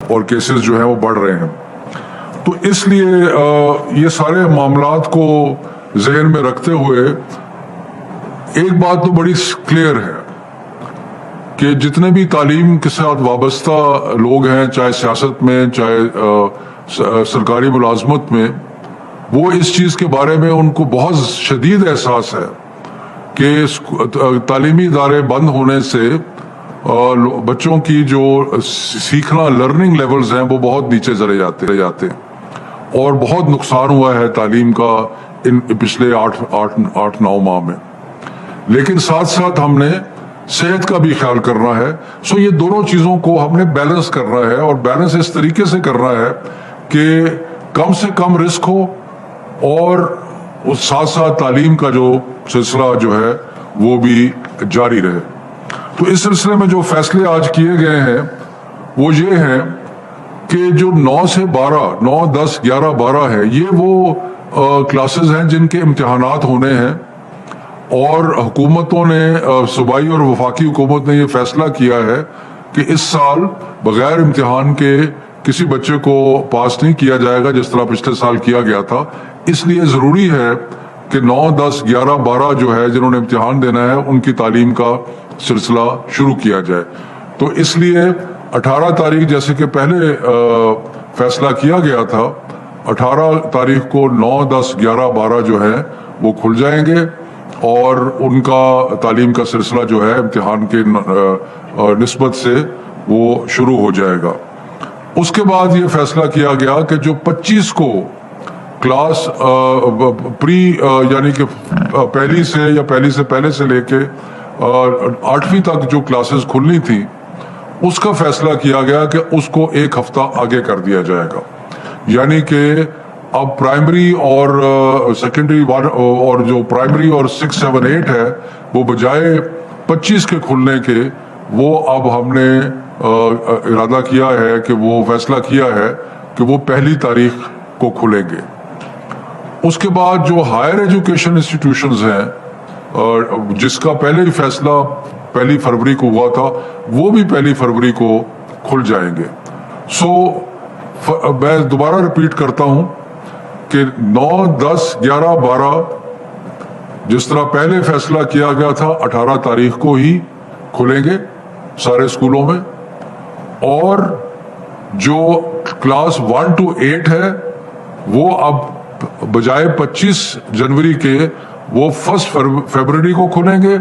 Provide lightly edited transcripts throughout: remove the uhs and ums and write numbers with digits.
اور کیسز جو ہیں وہ بڑھ رہے ہیں. تو اس لیے یہ سارے معاملات کو ذہن میں رکھتے ہوئے ایک بات تو بڑی کلیئر ہے کہ جتنے بھی تعلیم کے ساتھ وابستہ لوگ ہیں، چاہے سیاست میں چاہے سرکاری ملازمت میں، وہ اس چیز کے بارے میں ان کو بہت شدید احساس ہے کہ تعلیمی ادارے بند ہونے سے بچوں کی جو سیکھنا لرننگ لیولز ہیں وہ بہت نیچے چلے جاتے ہیں اور بہت نقصان ہوا ہے تعلیم کا ان پچھلے 8-9 ماہ میں. لیکن ساتھ ساتھ ہم نے صحت کا بھی خیال کرنا ہے. سو یہ دونوں چیزوں کو ہم نے بیلنس کرنا ہے، اور بیلنس اس طریقے سے کرنا ہے کہ کم سے کم رسک ہو اور اس ساتھ ساتھ تعلیم کا جو سلسلہ جو ہے وہ بھی جاری رہے. تو اس سلسلے میں جو فیصلے آج کیے گئے ہیں وہ یہ ہیں کہ جو 9 سے 12 9 10 11 12 ہے، یہ وہ کلاسز ہیں جن کے امتحانات ہونے ہیں، اور حکومتوں نے صوبائی اور وفاقی حکومت نے یہ فیصلہ کیا ہے کہ اس سال بغیر امتحان کے کسی بچے کو پاس نہیں کیا جائے گا جس طرح پچھلے سال کیا گیا تھا. اس لیے ضروری ہے کہ 9 10 11 12 جو ہے جنہوں نے امتحان دینا ہے ان کی تعلیم کا سلسلہ شروع کیا جائے. تو اس لیے 18 تاریخ جیسے کہ پہلے فیصلہ کیا گیا تھا، 18 تاریخ کو 9 10 11 12 جو ہے وہ کھل جائیں گے اور ان کا تعلیم کا سلسلہ جو ہے امتحان کے نسبت سے وہ شروع ہو جائے گا. اس کے بعد یہ فیصلہ کیا گیا کہ جو 25 کو کلاس پری یعنی کہ پہلی سے یا پہلی سے پہلے سے لے کے 8ویں تک جو کلاسز کھلنی تھی، اس کا فیصلہ کیا گیا کہ اس کو 1 ہفتہ آگے کر دیا جائے گا. یعنی کہ اب پرائمری اور سیکنڈری اور جو پرائمری اور 6 7 8 ہے وہ بجائے 25 کے کھلنے کے، وہ اب ہم نے ارادہ کیا ہے کہ وہ فیصلہ کیا ہے کہ وہ 1 تاریخ کو کھلیں گے. اس کے بعد جو ہائر ایجوکیشن انسٹیٹیوشنز ہیں جس کا پہلے ہی فیصلہ 1 فروری کو ہوا تھا، وہ بھی 1 فروری کو کھل جائیں گے. سو میں دوبارہ ریپیٹ کرتا ہوں کہ 9 10 11 12 جس طرح پہلے فیصلہ کیا گیا تھا 18 تاریخ کو ہی کھلیں گے سارے اسکولوں میں، اور جو کلاس 1 to 8 ہے وہ اب بجائے 25 جنوری کے وہ 1 فروری کو کھلیں گے،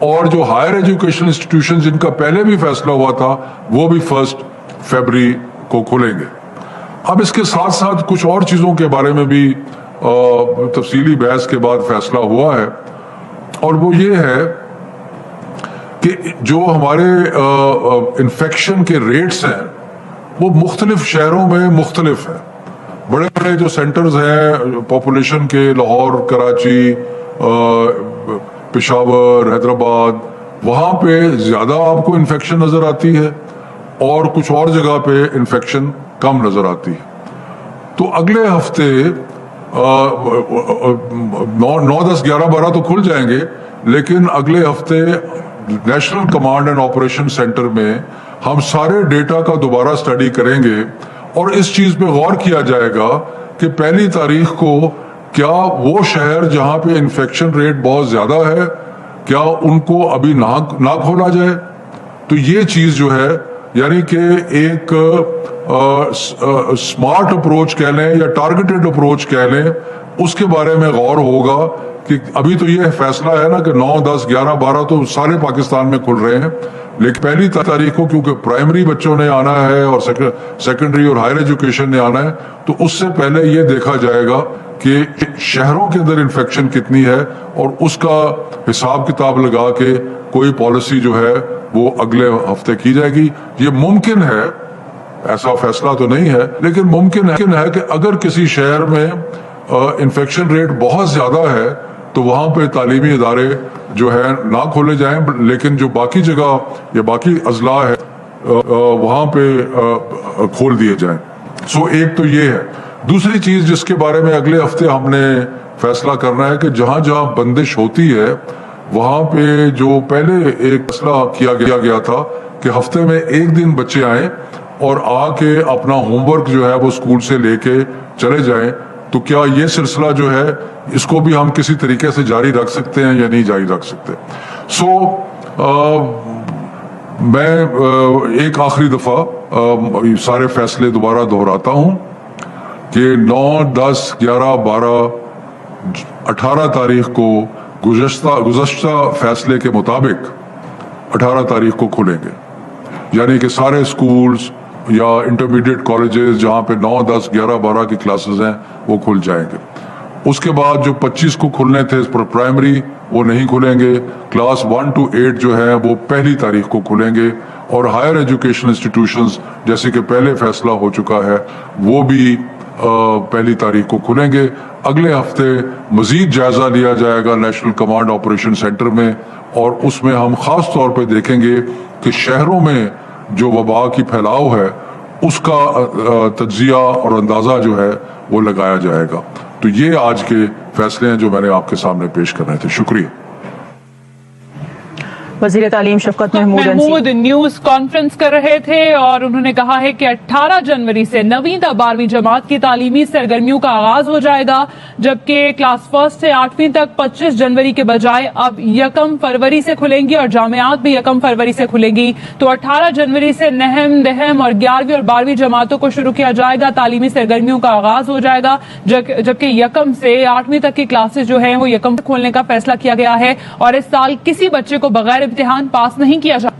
اور جو ہائر ایجوکیشن انسٹیٹیوشن جن کا پہلے بھی فیصلہ ہوا تھا وہ بھی 1 فروری کو کھلیں گے. اب اس کے ساتھ ساتھ کچھ اور چیزوں کے بارے میں بھی تفصیلی بحث کے بعد فیصلہ ہوا ہے، اور وہ یہ ہے کہ جو ہمارے انفیکشن کے ریٹس ہیں وہ مختلف شہروں میں مختلف ہیں. بڑے بڑے جو سینٹرز ہیں پاپولیشن کے، لاہور، کراچی، پشاور، حیدرآباد، وہاں پہ زیادہ آپ کو انفیکشن نظر آتی ہے اور کچھ اور جگہ پہ انفیکشن کم نظر آتی ہے. تو اگلے ہفتے 9 10 11 12 تو کھل جائیں گے، لیکن اگلے ہفتے national command and operation centre میں ہم سارے ڈیٹا کا دوبارہ اسٹڈی کریں گے اور اس چیز پہ غور کیا جائے گا کہ 1 تاریخ کو کیا وہ شہر جہاں پہ انفیکشن ریٹ بہت زیادہ ہے کیا ان کو ابھی نہ کھولا جائے. تو یہ چیز جو ہے یعنی کہ ایک سمارٹ اپروچ کہہ لیں یا ٹارگیٹڈ اپروچ کہہ لیں، اس کے بارے میں غور ہوگا کہ ابھی تو یہ فیصلہ ہے نا کہ 9 10 11 12 تو سارے پاکستان میں کھل رہے ہیں، لیکن 1 تاریخ کو کیونکہ پرائمری بچوں نے آنا ہے اور سیکنڈری اور ہائر ایجوکیشن نے آنا ہے، تو اس سے پہلے یہ دیکھا جائے گا کہ شہروں کے اندر انفیکشن کتنی ہے اور اس کا حساب کتاب لگا کے کوئی پالیسی جو ہے وہ اگلے ہفتے کی جائے گی. یہ ممکن ہے، ایسا فیصلہ تو نہیں ہے، لیکن ممکن ہے کہ اگر کسی شہر میں انفیکشن ریٹ بہت زیادہ ہے تو وہاں پہ تعلیمی ادارے جو ہے نہ کھولے جائیں، لیکن جو باقی جگہ یا باقی اضلاع ہے وہاں پہ کھول دیے جائیں. سو ایک تو یہ ہے. دوسری چیز جس کے بارے میں اگلے ہفتے ہم نے فیصلہ کرنا ہے کہ جہاں جہاں بندش ہوتی ہے وہاں پہ جو پہلے ایک فیصلہ کیا گیا تھا کہ ہفتے میں 1 دن بچے آئیں اور آ کے اپنا ہوم ورک جو ہے وہ اسکول سے لے کے چلے جائیں، تو کیا یہ سلسلہ جو ہے اس کو بھی ہم کسی طریقے سے جاری رکھ سکتے ہیں یا نہیں جاری رکھ سکتے؟ میں ایک آخری دفعہ سارے فیصلے دوبارہ دہراتا ہوں کہ 9، 10، 11، 12، 18 تاریخ کو گزشتہ فیصلے کے مطابق 18 تاریخ کو کھلیں گے، یعنی کہ سارے سکولز یا انٹرمیڈیٹ کالجز جہاں پہ 9، 10، 11، 12 کی کلاسز ہیں وہ کھل جائیں گے۔ اس کے بعد جو 25 کو کھلنے تھے پرائمری وہ نہیں کھلیں گے، کلاس 1 to 8 جو ہے وہ 1 تاریخ کو کھلیں گے، اور ہائر ایجوکیشن انسٹیٹیوشنز جیسے کہ پہلے فیصلہ ہو چکا ہے وہ بھی 1 تاریخ کو کھلیں گے۔ اگلے ہفتے مزید جائزہ لیا جائے گا نیشنل کمانڈ آپریشن سینٹر میں، اور اس میں ہم خاص طور پہ دیکھیں گے کہ شہروں میں جو وبا کی پھیلاؤ ہے اس کا تجزیہ اور اندازہ جو ہے وہ لگایا جائے گا۔ تو یہ آج کے فیصلے ہیں جو میں نے آپ کے سامنے پیش کرنے تھے۔ شکریہ۔ وزیر تعلیم شفقت محمود نیوز کانفرنس کر رہے تھے اور انہوں نے کہا ہے کہ 18 جنوری سے 9ویں تا 12ویں جماعت کی تعلیمی سرگرمیوں کا آغاز ہو جائے گا، جبکہ کلاس 1 سے 8ویں تک 25 جنوری کے بجائے اب 1 فروری سے کھلیں گی، اور جامعات بھی 1 فروری سے کھلیں گی۔ تو 18 جنوری سے نہم، دہم اور 11ویں اور 12ویں جماعتوں کو شروع کیا جائے گا، تعلیمی سرگرمیوں کا آغاز ہو جائے گا، جبکہ 1 سے 8ویں تک کی کلاسز جو ہیں وہ 1 کھولنے کا فیصلہ کیا گیا ہے، اور اس سال کسی بچے کو بغیر امتحان پاس نہیں کیا جائے۔